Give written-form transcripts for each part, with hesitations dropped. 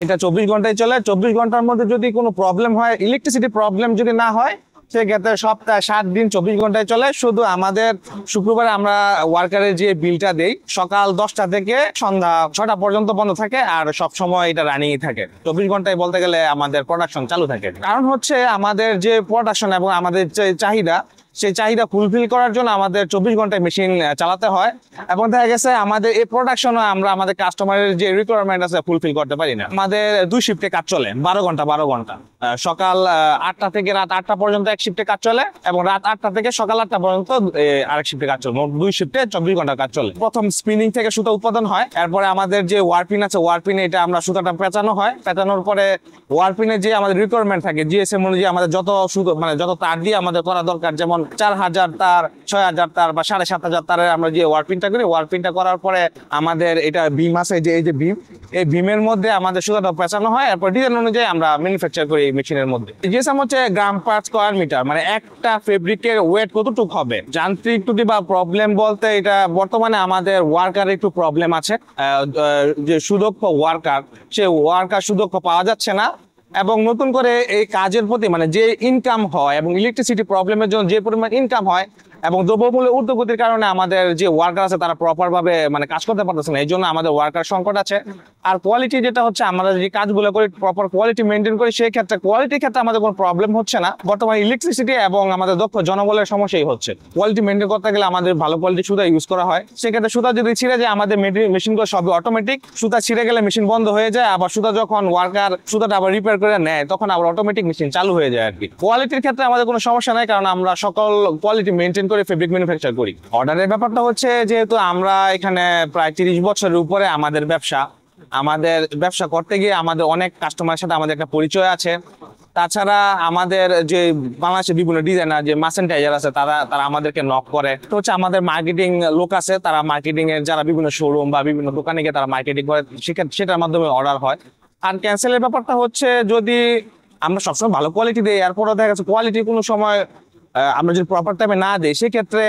এটা 24 ঘন্টায় চলে। 24 ঘন্টার মধ্যে যদি কোনো প্রবলেম হয়, ইলেকট্রিসিটি প্রবলেম যদি না হয়, সেক্ষেত্রে সপ্তাহে 7 দিন 24 ঘন্টায় চলে। শুধু আমাদের শুক্রবারে আমরা ওয়ার্কারের যে বিলটা দেই, সকাল 10টা থেকে সন্ধ্যা 6টা পর্যন্ত বন্ধ থাকে, আর সব সময় এটা রানিংই থাকে। 24 ঘন্টায় বলতে গেলে আমাদের প্রোডাকশন চালু থাকে। কারণ হচ্ছে আমাদের যে প্রোডাকশন এবং আমাদের যে চাহিদা, সেই চাহিদা ফুলফিল করার জন্য আমাদের 24 ঘন্টায় মেশিন চালাতে হয়। এবং দেখা গেছে আমাদের এই প্রোডাকশন আমরা আমাদের কাস্টমারের যে রিকোয়ারমেন্ট আছে ফুলফিল করতে পারি না। আমাদের 2 শিফটে কাজ চলে, 12 ঘন্টা। সকাল 8টা থেকে রাত 8টা পর্যন্ত এক শিফটে কাজ চলে, এবং রাত 8টা থেকে সকাল 8টা পর্যন্ত আরেক শিফটে কাজ চলে। মোট 2 শিফটে 24 ঘন্টা কাজ চলে। প্রথম স্পিনিং থেকে সুতা উৎপাদন হয়, এরপরে আমাদের যে ওয়ারপিন আছে, ওয়ারপিনে এটা আমরা সুতাটা পেঁচানো হয়। পেঁচানোর পরে ওয়ারপিনে যে আমাদের রিকোয়ারমেন্ট থাকে, জিএসএম অনুযায়ী আমাদের যত সুতো মানে যত তার দিয়ে আমাদের করা দরকার, যেমন 4000 তার, 6000 তার বা 7500 তারের আমরা যে ওয়ারপিনটা করি, ওয়ারপিনটা করার পরে আমাদের এটা বিম আছে, যে এই যে বিম, এই বিমের মধ্যে আমাদের সুতাটা পেঁচানো হয়। এরপর ডিজাইন অনুযায়ী আমরা ম্যানুফ্যাকচার করি মেশিনের মধ্যে। জিএসএম হচ্ছে গ্রাম পার স্কয়ার মিটার, মানে একটা ফেব্রিকের ওয়েট কতটুক হবে। যান্ত্রিক ত্রুটি বা প্রবলেম বলতে এটা বর্তমানে আমাদের ওয়ার্কারের একটু প্রবলেম আছে। যে সুদক্ষ ওয়ার্কার, সে ওয়ার্কার সুদক্ষ পাওয়া যাচ্ছে না, এবং নতুন করে এই কাজের প্রতি মানে যে ইনকাম হয়, এবং ইলেকট্রিসিটি প্রবলেমের জন্য যে পরিমাণ ইনকাম হয়, এবং দ্রব্যমূল্যের ঊর্ধ্বগতির কারণে আমাদের যে ওয়ার্কার আছে তারা প্রপার ভাবে মানে কাজ করতে পারতেছে না। এই জন্য আমাদের ওয়ার্কার সংকট আছে। আর কোয়ালিটি যেটা হচ্ছে, আমরা যে কাজগুলো করি প্রপার কোয়ালিটি মেনটেন করি, সেই ক্ষেত্রে কোয়ালিটির ক্ষেত্রে আমাদের কোনো প্রবলেম হচ্ছে না। বর্তমানে ইলেকট্রিসিটি এবং আমাদের দক্ষ জনবলের সমস্যাই হচ্ছে। কোয়ালিটি মেনটেন করতে গেলে আমাদের ভালো কোয়ালিটি সুতা ইউজ করা হয়। সেক্ষেত্রে সুতা যদি ছিঁড়ে যায়, আমাদের মেশিনগুলো সবই অটোমেটিক। সুতা ছিঁড়ে গেলে মেশিন বন্ধ হয়ে যায়, আবার সুতা যখন ওয়ার্কার সুতাটা আবার রিপেয়ার করে নেয়, তখন আবার অটোমেটিক মেশিন চালু হয়ে যায় আর কি। কোয়ালিটির ক্ষেত্রে আমাদের কোনো সমস্যা নাই, কারণ আমরা সকল কোয়ালিটি মেনটেন করে ফেব্রিক ম্যানুফ্যাকচার করি। অর্ডারের ব্যাপারটা হচ্ছে, যেহেতু আমরা এখানে প্রায় 30 বছরের উপরে আমাদের ব্যবসা করতে গিয়ে আমাদের অনেক কাস্টমারের সাথে আমাদের একটা পরিচয় আছে। তাছাড়া আমাদের যে বাংলাদেশের বিভিন্ন ডিজাইনার যে মার্চেন্টাইজার আছে, তারা আমাদেরকে নক করে। তো হচ্ছে আমাদের মার্কেটিং লোক আছে, তারা মার্কেটিং এর যারা বিভিন্ন শোরুম বা বিভিন্ন দোকানে গিয়ে তারা মার্কেটিং করে, সেটার মাধ্যমে অর্ডার হয়। আর ক্যান্সেলের ব্যাপারটা হচ্ছে, যদি আমরা সবসময় ভালো কোয়ালিটি দিই, এরপরও দেখা যাচ্ছে কোয়ালিটি কোনো সময় আমরা যদি প্রপার টাইমে না দিই, সেক্ষেত্রে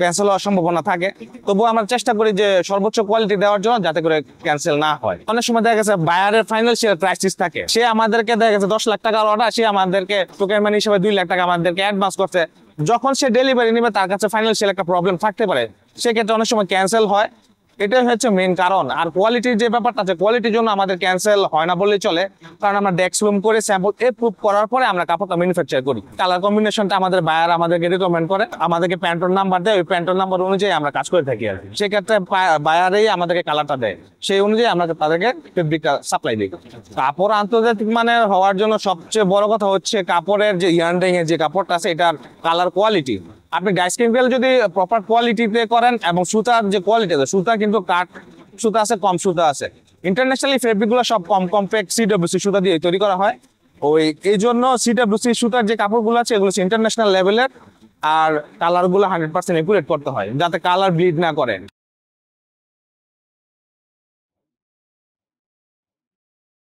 ক্যান্সেল হওয়ার সম্ভাবনা থাকে। তবুও আমরা চেষ্টা করি যে সর্বোচ্চ কোয়ালিটি দেওয়ার জন্য, যাতে করে ক্যান্সেল না হয়। অনেক সময় দেখা গেছে বায়ারের ফাইন্যান্সিয়াল ক্রাইসিস থাকে, সে আমাদেরকে দেখা গেছে 10 লাখ টাকার অর্ডার, সে আমাদেরকে টোকেন মানি হিসেবে 2 লাখ টাকা আমাদেরকে অ্যাডভান্স করছে। যখন সে ডেলিভারি নেবে, তার কাছে ফাইন্যান্সিয়াল একটা প্রবলেম থাকতে পারে, সেক্ষেত্রে অনেক সময় ক্যান্সেল হয়। এটাই হচ্ছে মেইন কারণ। আর কোয়ালিটির যে ব্যাপারটা আছে, কোয়ালিটির জন্য আমাদের ক্যান্সেল হয় না বললেই চলে, কারণ আমরা ডেক্সলুম করে স্যাম্পল এপ্রুভ করার পরে আমরা কাপড়টা ম্যানুফ্যাকচার করি। কালার কম্বিনেশনটা আমাদের বায়ার আমাদেরকে রিকমেন্ড করে, আমাদেরকে প্যান্টন নাম্বার দেয়, ওই প্যান্টন নাম্বার অনুযায়ী আমরা কাজ করে থাকি আর কি। সেক্ষেত্রে বায়ারেই আমাদেরকে কালারটা দেয়, সেই অনুযায়ী আমরা তাদেরকে ফেব্রিকটা সাপ্লাই দিই। কাপড় আন্তর্জাতিক মানের হওয়ার জন্য সবচেয়ে বড় কথা হচ্ছে কাপড়ের যে ইয়ার্ডিং এর যে কাপড়টা আছে, এটার কালার কোয়ালিটি। আপনি ডাইস কেমিক্যাল যদি প্রপার কোয়ালিটিতে করেন, এবং সুতার যে কোয়ালিটি আছে, সুতা কিন্তু কাট সুতা আছে, কম সুতা আছে। ইন্টারন্যাশনালি ফেব্রিকগুলো সব কম কম্প্যাক্ট সিডব্লিউসি সুতা দিয়ে তৈরি করা হয়। এই জন্য সিডব্লিউসি সুতার যে কাপড়গুলো আছে, এগুলো ইন্টারন্যাশনাল লেভেলের। আর কালারগুলো 100% একুরেট করতে হয়, যাতে কালার ব্লিড না করে।